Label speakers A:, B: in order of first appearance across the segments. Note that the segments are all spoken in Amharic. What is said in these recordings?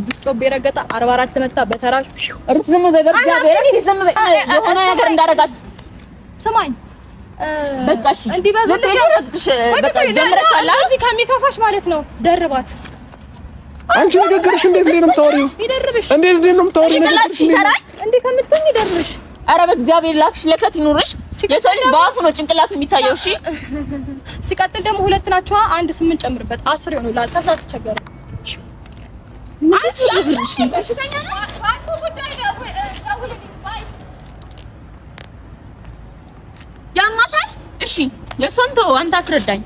A: ብጮ በረገጣ 44 መታ በተራሽ
B: ሩት ዝም በይ በእግዚአብሔር እኔ ዝም በይ የሆነ ነገር እንዳረጋት
A: ሰማኝ
B: በቃ እሺ እንዴ በዘለሽ በቃ ጀምረሻል
A: እዚህ ከሚከፋሽ ማለት ነው ደርባት
C: አንቺ ነገርሽ እንዴት ነው የምታወሪው
A: ይደርብሽ
C: እንዴት ነው የምታወሪው
B: ጭንቅላትሽ ይሰራል
A: እንዴ ከምትኝ ይደርብሽ
B: አረ በእግዚአብሔር ላፍሽ ለከት ይኑርሽ የሰው ልጅ በአፉ ነው ጭንቅላቱ የሚታየው እሺ
A: ሲቀጥል ደግሞ ሁለት ናቸው አንድ 8 ጨምርበት 10 ይሆናል ከዛ ተቸገረ
B: አንቺ ልብሽ በሽተኛ ነው
A: አቁ ጉዳይ ደውልልኝ ባይ
B: ያማታል እሺ ለሶንቶ አንተ አስረዳኝ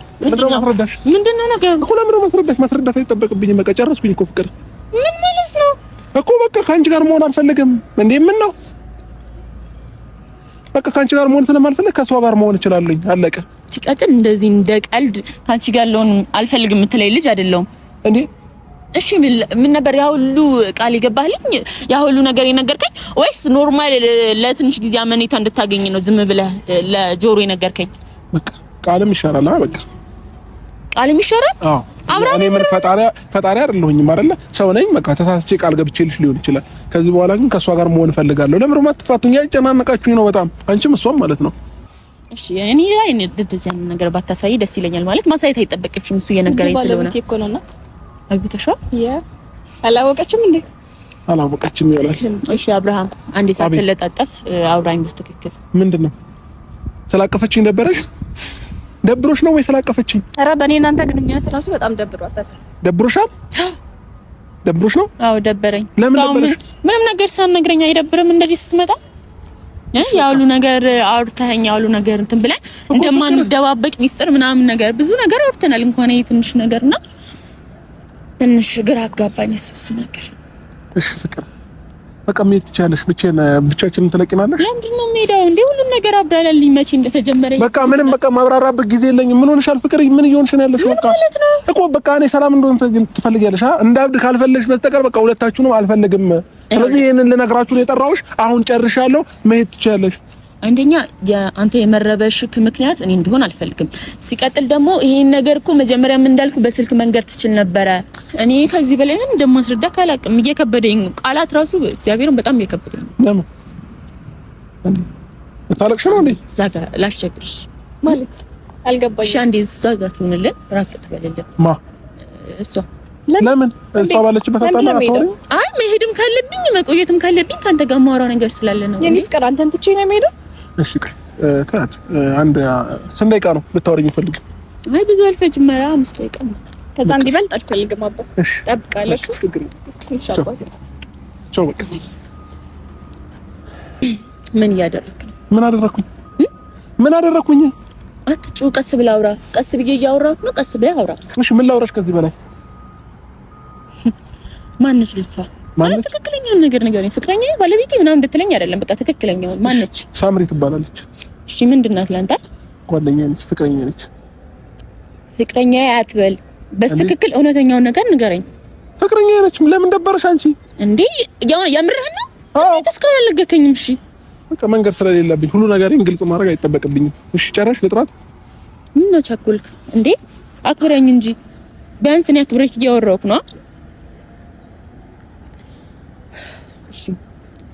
C: ምንድነው ነገር እኮ ለምን ማስረዳት አይጠበቅብኝም በቃ ጨረስኩኝ እኮ ፍቅር
B: ምን ማለት ነው
C: እኮ በቃ ካንቺ ጋር መሆን አልፈልግም እንዴ ምን ነው በቃ ካንቺ ጋር መሆን ስለማልፈልግ ከሷ ጋር መሆን እችላለሁ አለቀ
B: ሲቀጥል እንደዚህ እንደ ቀልድ ካንቺ ጋር ለሆን አልፈልግም የምትለይ ልጅ አይደለም እንዴ እሺ ምን ነበር ያ ሁሉ ቃል ይገባልኝ ያ ሁሉ ነገር የነገርከኝ ወይስ ኖርማል ለትንሽ ጊዜ አመኔታ እንድታገኝ ነው ዝም ብለህ ለጆሮ የነገርከኝ
C: በቃ ቃልም ይሻላል በቃ
B: ቃልም ይሻላል
C: አብራኔ እኔ ምን ፈጣሪ አይደለሁኝም አይደለ ሰው ነኝ በቃ ተሳስቼ ቃል ገብቼልሽ ሊሆን ይችላል ከዚህ በኋላ ግን ከሷ ጋር መሆን ፈልጋለሁ ለምን ማጥፋቱኝ ያጨናነቃችሁኝ ነው በጣም አንቺም እሷም ማለት ነው
B: እሺ እኔ ላይ እንደዚህ ነገር ባታሳይ ደስ ይለኛል ማለት ማሳየት አይጠበቅብሽም እሱ የነገረኝ ስለሆነ እኮ አግብተሻል
A: አላወቀችም እንዴ
C: አላወቀችም ይላል
B: እሺ አብርሃም አንዴ ሳትለጣጠፍ አውራኝ በስተክክል
C: ምንድነው ስላቀፈችኝ ደብሮሽ ነው ወይ ስላቀፈችኝ
A: ኧረ በእኔ እናንተ ግንኙነት ራሱ በጣም ደብሯታል
C: ደብሮሻል ደብሮሽ ነው
B: አዎ ደበረኝ
C: ለምን
B: ምንም ነገር ሳትነግረኝ አይደብርም እንደዚህ ስትመጣ ያውሉ ነገር አውርተኸኝ ያውሉ ነገር እንትን ብለን እንደማንደባበቅ ሚስጥር ምናምን ነገር ብዙ ነገር አውርተናል እንኳን ይሄ ትንሽ ነገርና ትንሽ ግራ አጋባኝ እሱ ነገር
C: እሺ ፍቅር በቃ ምን ትቻለሽ ብቻችንን ትለቂናለሽ
B: ለምንድን ነው የምሄደው እንዴ ሁሉ ነገር አብራራልኝ መቼ እንደተጀመረ
C: በቃ ምንም በቃ ማብራራበት ጊዜ የለኝም ምን ሆነሻል ፍቅር ምን እየሆንሽ ነው ያለሽ በቃ እኮ በቃ እኔ ሰላም እንደሆነ ትፈልጊያለሽ እንዳብድ ካልፈለግሽ በስተቀር በቃ ሁለታችሁንም አልፈልግም ስለዚህ ይሄንን ልነግራችሁ ነው የጠራሁሽ አሁን ጨርሻለሁ መሄድ ትችያለሽ
B: አንደኛ አንተ የመረበሽክ ምክንያት እኔ እንዲሆን አልፈልግም ሲቀጥል ደግሞ ይሄን ነገር እኮ መጀመሪያም እንዳልኩ በስልክ መንገር ትችል ነበር እኔ ከዚህ በላይ ምን እንደማስረዳ ካላቅም እየከበደኝ ቃላት ራሱ እግዚአብሔርን በጣም እየከበደኝ
C: ለምን እንዴ ታለቅሽ ነው እንዴ
B: ዛጋ ላስቸግርሽ
A: ማለት አልገባኝ
B: እሺ አንዴ ዛጋ ትሆንልን ራቅ ትበልልን
C: ማ
B: እሷ
C: ለምን እሷ ባለችበት አታውሪ
B: አይ መሄድም ካለብኝ መቆየትም ካለብኝ ካንተ ጋር ማውራው ነገር ስላለ ነው
A: የኔ ፍቅር አንተን ትቼ ነው የምሄደው
C: እሺ ታት አንድ ስንት ደቂቃ ነው ልታወሪኝ ፈልግ
B: አይ ብዙ አልፈጅም 5 ደቂቃ ነው
A: ከዛ እንዲበልጥ አልፈልግም አባ
C: እሺ
A: ጠብቃለሽ ኢንሻአላህ
C: ቻው በቃ
B: ምን ያደረክ
C: ምን አደረኩኝ
B: አትጩ ቀስ ብላ አውራ ቀስ ብዬ እያወራሁት ነው ቀስ ብላ አውራ
C: እሺ ምን ላውራሽ ከዚህ በላይ
B: ማነች ልጅቷ ማለት ትክክለኛው ነገር ንገረኝ ፍቅረኛ ባለቤቴ ምናምን እንድትለኝ አይደለም በቃ ትክክለኛው ማነች
C: ሳምሪ ትባላለች
B: እሺ ምንድናት ላንተ
C: ጓደኛዬ ነች
B: ፍቅረኛ አትበል በስትክክል እውነተኛው ነገር ንገረኝ
C: ፍቅረኛ ነች ለምን ደበረሽ አንቺ
B: እንዴ ያምርህና እንዴ ተስካው አልገከኝም እሺ
C: በቃ መንገር ስለሌለብኝ ሁሉ ነገርን ግልጽ ማድረግ አይጠበቅብኝም እሺ ጨረሽ ልጥራት
B: ምን ነው ቸኩልክ እንዴ አክብረኝ እንጂ ቢያንስ እኔ አክብረሽ እያወራሁት ነው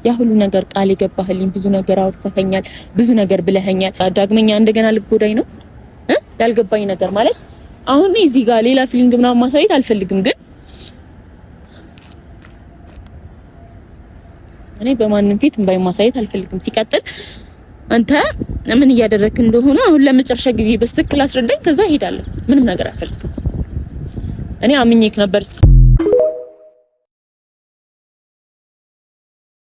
B: ያ ሁሉ ነገር ቃል የገባህልኝ ብዙ ነገር አውርተኸኛል ብዙ ነገር ብለኸኛል ዳግመኛ እንደገና ልትጎዳኝ ነው ያልገባኝ ነገር ማለት አሁን እዚህ ጋር ሌላ ፊሊንግ ምናምን ማሳየት አልፈልግም ግን እኔ በማንንም ፊት እንባይ ማሳየት አልፈልግም ሲቀጥል አንተ ምን እያደረክ እንደሆነ አሁን ለመጨረሻ ጊዜ በስትክክል አስረዳኝ ከዛ ሄዳለሁ ምንም ነገር አልፈልግም እኔ አምኜክ ነበር